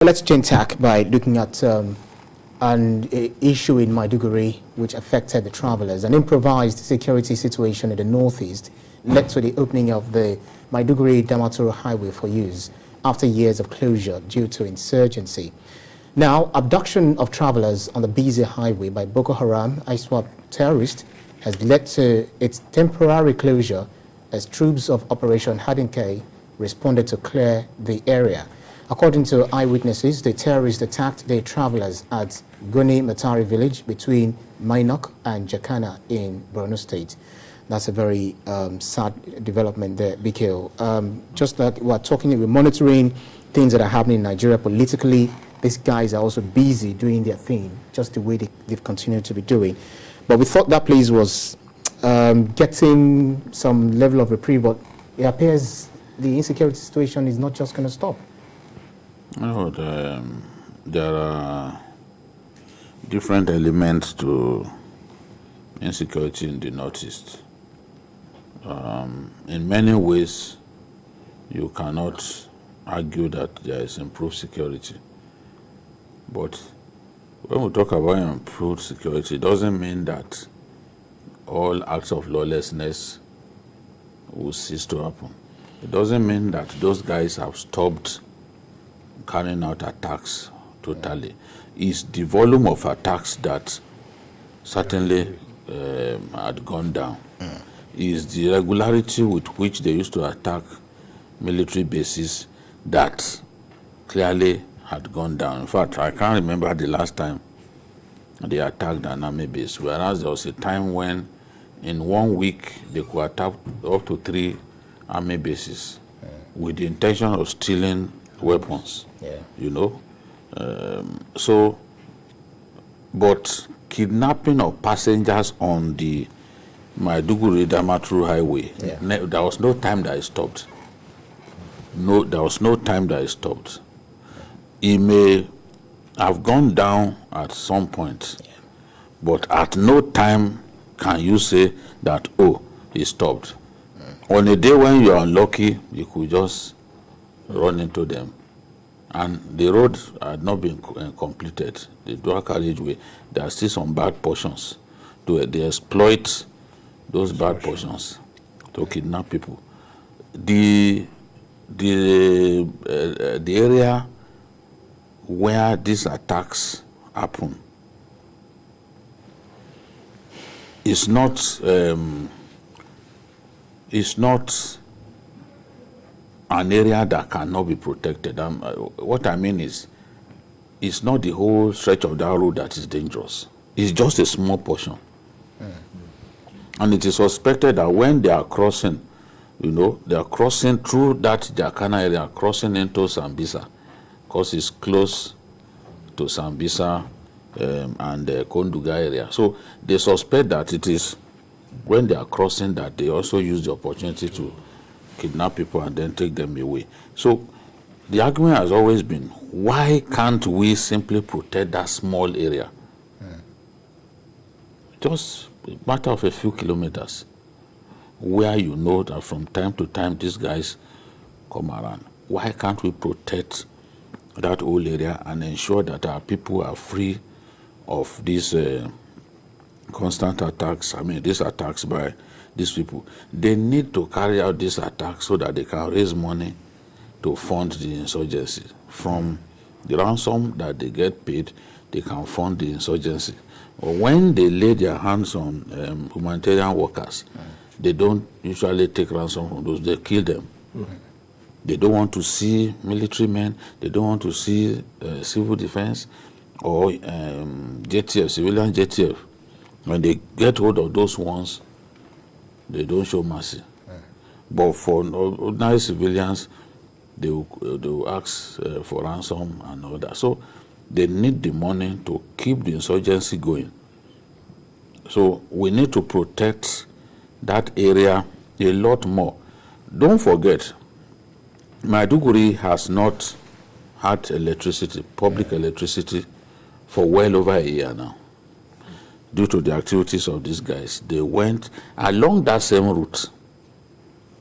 Let's change tack by looking at an issue in Maiduguri which affected the travelers. An improvised security situation in the northeast led to the opening of the Maiduguri-Damaturu highway for use after years of closure due to insurgency. Now, abduction of travelers on the busy highway by Boko Haram, ISWAP terrorists, has led to its temporary closure as troops of Operation Handin Kai responded to clear the area. According to eyewitnesses, the terrorists attacked the travelers at Goni Matari Village between Mainok and Jakana in Borno State. That's a very sad development there, BKO. Just like we're monitoring things that are happening in Nigeria politically. These guys are also busy doing their thing, just the way they've continued to be doing. But we thought that place was getting some level of reprieve, but it appears the insecurity situation is not just going to stop. No, there are different elements to insecurity in the Northeast. In many ways, you cannot argue that there is improved security. But when we talk about improved security, it doesn't mean that all acts of lawlessness will cease to happen. It doesn't mean that those guys have stopped carrying out attacks totally. It's the volume of attacks that certainly had gone down. It's the regularity with which they used to attack military bases that clearly had gone down. In fact, I can't remember the last time they attacked an army base, whereas there was a time when in 1 week they could attack up to 3 army bases with the intention of stealing weapons, you know. But kidnapping of passengers on the Maiduguri-Damaturu highway, there was no time that it stopped. No, there was no time that it stopped. It may have gone down at some point, but at no time can you say that, oh, it stopped. On a day when you are unlucky, you could just run into them. And the road had not been completed, the dual carriageway. There are still some bad portions. They exploit those bad portions to kidnap people. The area where these attacks happen is not an area that cannot be protected. What I mean is, it's not the whole stretch of that road that is dangerous. It's just a small portion. And it is suspected that when they are crossing, you know, they are crossing through that Jakana area, crossing into Sambisa, because it's close to Sambisa and the Konduga area. So they suspect that it is when they are crossing that they also use the opportunity to kidnap people and then take them away. So the argument has always been, why can't we simply protect that small area? Just a matter of a few kilometers, where you know that from time to time these guys come around. Why can't we protect that whole area and ensure that our people are free of these constant attacks? I mean, these attacks by these people. They need to carry out these attacks so that they can raise money to fund the insurgency. From the ransom that they get paid, they can fund the insurgency. Or when they lay their hands on humanitarian workers, they don't usually take ransom from those, they kill them. They don't want to see military men, they don't want to see civil defense or JTF, civilian JTF. When they get hold of those ones, they don't show mercy. But for ordinary civilians, they will ask for ransom and all that. So they need the money to keep the insurgency going. So we need to protect that area a lot more. Don't forget, Maiduguri has not had electricity, public electricity, for well over a year now. Due to the activities of these guys, they went along that same route.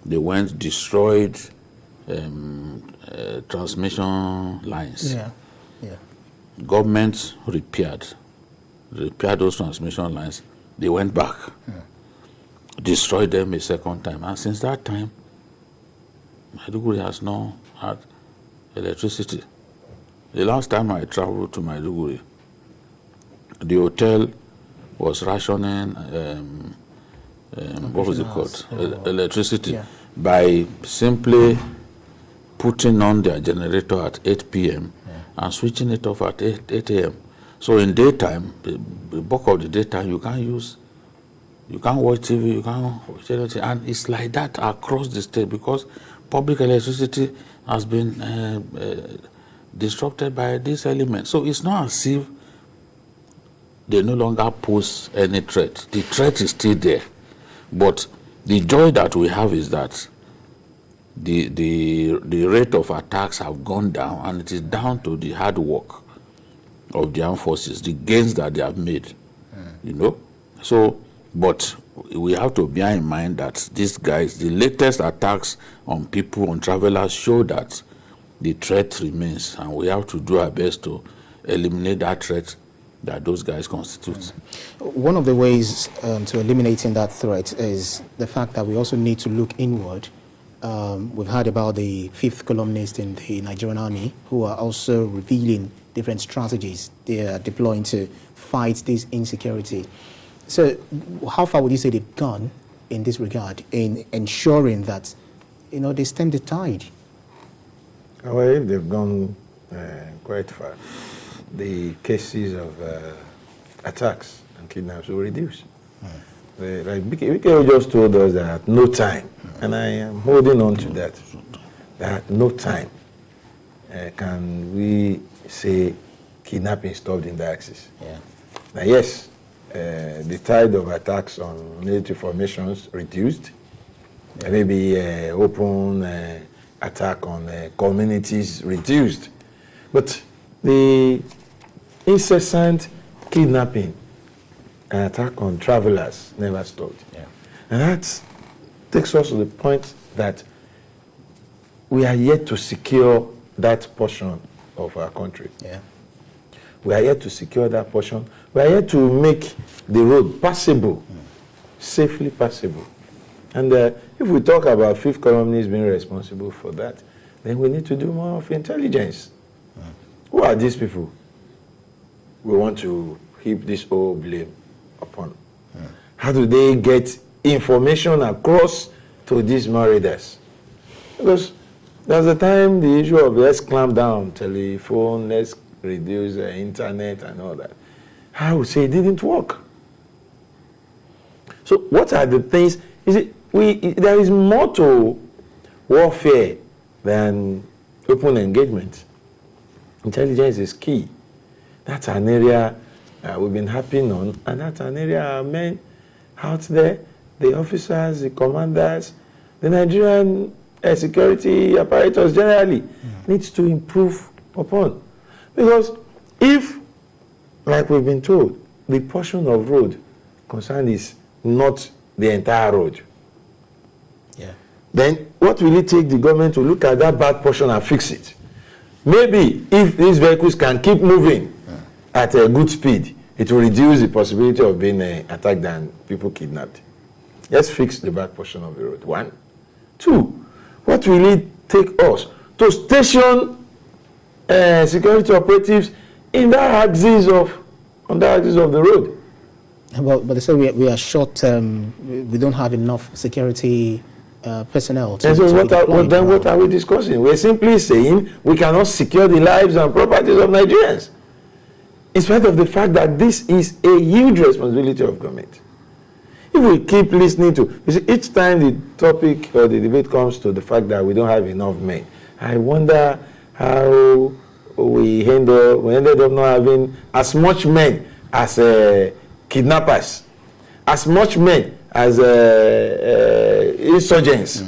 They went, destroyed transmission lines. Yeah. Government repaired those transmission lines. They went back, destroyed them a second time. And since that time, Maiduguri has not had electricity. The last time I traveled to Maiduguri, the hotel was rationing, what was it called? Electricity, by simply putting on their generator at 8 p.m. And switching it off at 8 a.m. So in daytime, the bulk of the daytime, you can't watch TV, you can't watch anything. And it's like that across the state because public electricity has been disrupted by this element. So it's not as if they no longer pose any threat. The threat is still there. But the joy that we have is that the rate of attacks have gone down, and it is down to the hard work of the armed forces, the gains that they have made, you know. So, but we have to bear in mind that these guys, the latest attacks on people, on travelers, show that the threat remains, and we have to do our best to eliminate that threat that those guys constitute. One of the ways to eliminating that threat is the fact that we also need to look inward. We've heard about the fifth columnist in the Nigerian army who are also revealing different strategies they are deploying to fight this insecurity. So how far would you say they've gone in this regard in ensuring that, you know, they stem the tide? Well, they've gone quite far. The cases of attacks and kidnaps will reduce. Like Bike just told us that at no time, and I am holding on to that, that at no time can we say kidnapping stopped in the axis. Yeah. Now, yes, the tide of attacks on military formations reduced. Yeah. Maybe open attack on communities reduced. But the incessant kidnapping and attack on travelers never stopped. Yeah. And that takes us to the point that we are yet to secure that portion of our country. Yeah. We are yet to secure that portion. We are yet to make the road passable, safely passable. And if we talk about fifth columnists being responsible for that, then we need to do more of intelligence. Who are these people we want to heap this whole blame upon? How do they get information across to these marauders? Because there's a time the issue of let's clamp down telephone, let's reduce the internet and all that. I would say it didn't work. So what are the things? There is more to warfare than open engagement. Intelligence is key. That's an area we've been harping on, and that's an area our men out there, the officers, the commanders, the Nigerian security apparatus generally needs to improve upon. Because if, like we've been told, the portion of road concerned is not the entire road, then what will it take the government to look at that bad portion and fix it? Maybe if these vehicles can keep moving at a good speed, it will reduce the possibility of being attacked and people kidnapped. Let's fix the back portion of the road. 1. 2, what will it take us to station security operatives in that axis of the road? But they say we are short. We don't have enough security personnel. And so what are we discussing? We're simply saying we cannot secure the lives and properties of Nigerians, in spite of the fact that this is a huge responsibility of government. If we keep listening to, you see, each time the topic or the debate comes to the fact that we don't have enough men, I wonder how we ended up not having as much men as kidnappers, as much men as insurgents.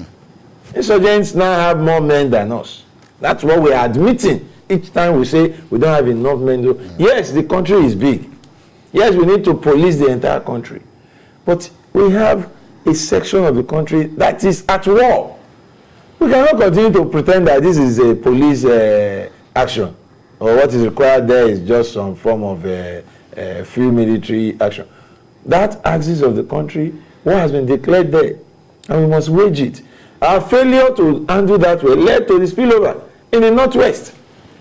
Insurgents now have more men than us. That's what we are admitting each time we say we don't have enough men. Yes, the country is big. Yes, we need to police the entire country. But we have a section of the country that is at war. We cannot continue to pretend that this is a police action. or what is required there is just some form of field military action. That axis of the country, what has been declared there, and we must wage it. Our failure to handle that way led to the spillover in the northwest,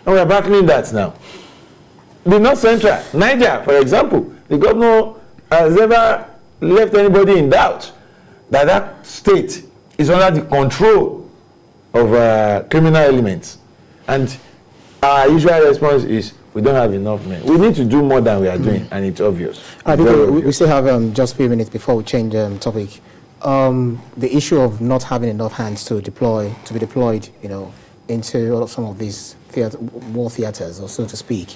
and we are battling that now. The north central, Niger, for example, the governor has never left anybody in doubt that that state is under the control of criminal elements. And our usual response is, we don't have enough men. We need to do more than we are doing, and it's obvious. We still have just a few minutes before we change topic. The issue of not having enough hands to be deployed, into some of these war theaters, or so to speak.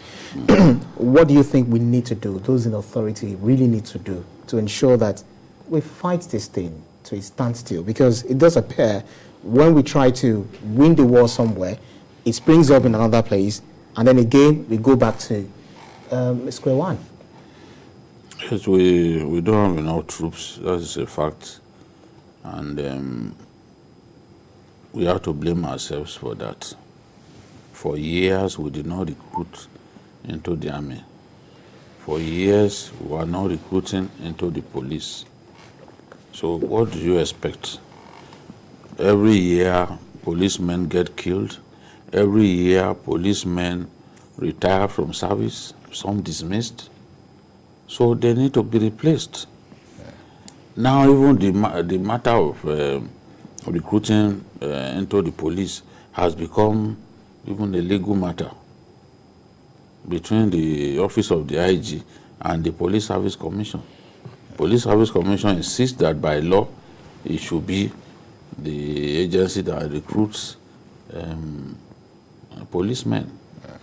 What do you think we need to do, those in authority really need to do, to ensure that we fight this thing to a standstill? Because it does appear when we try to win the war somewhere, it springs up in another place, and then again we go back to square one. Yes, we don't have enough troops. That is a fact, and we have to blame ourselves for that. For years, we did not recruit into the army. For years, we were not recruiting into the police. So what do you expect? Every year, policemen get killed. Every year, policemen retire from service, some dismissed. So they need to be replaced. Now, even the matter of recruiting into the police has become even a legal matter between the office of the IG and the Police Service Commission. Police Service Commission insists that by law it should be the agency that recruits policemen,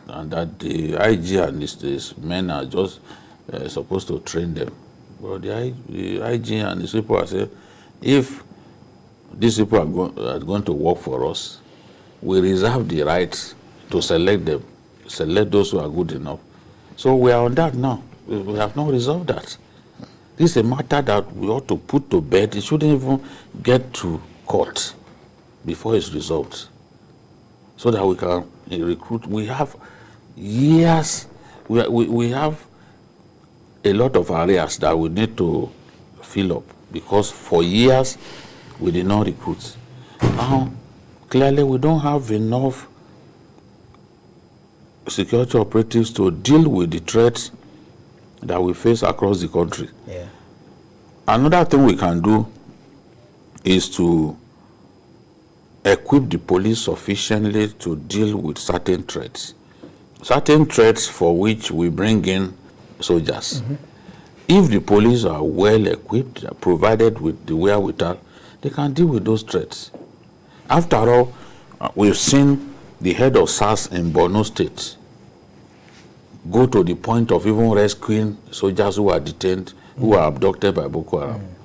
and that the IG and these men are just supposed to train them. But the IG and these people are saying, if these people are going to work for us, we reserve the right to select them, select those who are good enough. So we are on that now. We have not resolved that. This is a matter that we ought to put to bed. It shouldn't even get to court before it's resolved, so that we can recruit. We have years, we have a lot of areas that we need to fill up, because for years we did not recruit. Now, clearly we don't have enough security operatives to deal with the threats that we face across the country. Yeah. Another thing we can do is to equip the police sufficiently to deal with certain threats for which we bring in soldiers. Mm-hmm. If the police are well equipped, provided with the wherewithal, they can deal with those threats. After all, we've seen the head of SARS in Borno State go to the point of even rescuing soldiers who are detained, who are abducted by Boko Haram.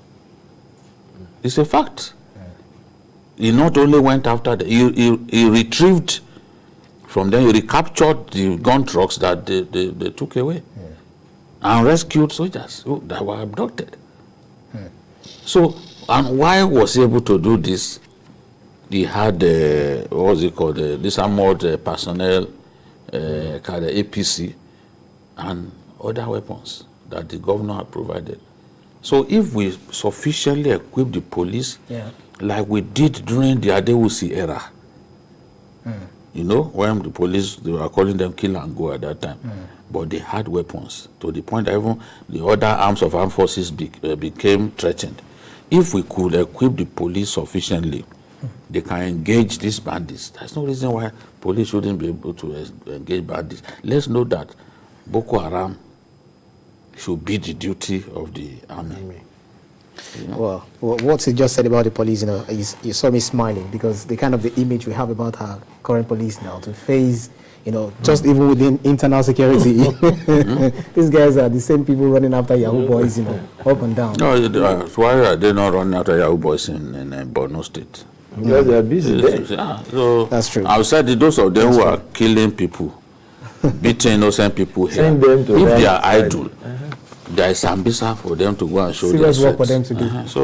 It's a fact. He not only went after he retrieved from them, he recaptured the gun trucks that they took away, and rescued soldiers that were abducted. So, and why was he able to do this? He had, this armored personnel, called the APC, and other weapons that the governor had provided. So if we sufficiently equip the police, like we did during the Adewusi era, when the police, they were calling them kill and go at that time, but they had weapons to the point that even the other arms of armed forces became threatened. If we could equip the police sufficiently, they can engage these bandits. There's no reason why police shouldn't be able to engage bandits. Let's know that Boko Haram should be the duty of the army. Well, what you just said about the police, you saw me smiling, because the kind of the image we have about our current police now to face, just even within internal security, these guys are the same people running after Yahoo boys, up and down. No, why are they not running after Yahoo boys in Borno State? Because they are busy there. So that's true. Outside, those of them who are killing people, beating innocent people here, Send them to if they are idle, there is ambitious for them to go and show serious their work for them to do. So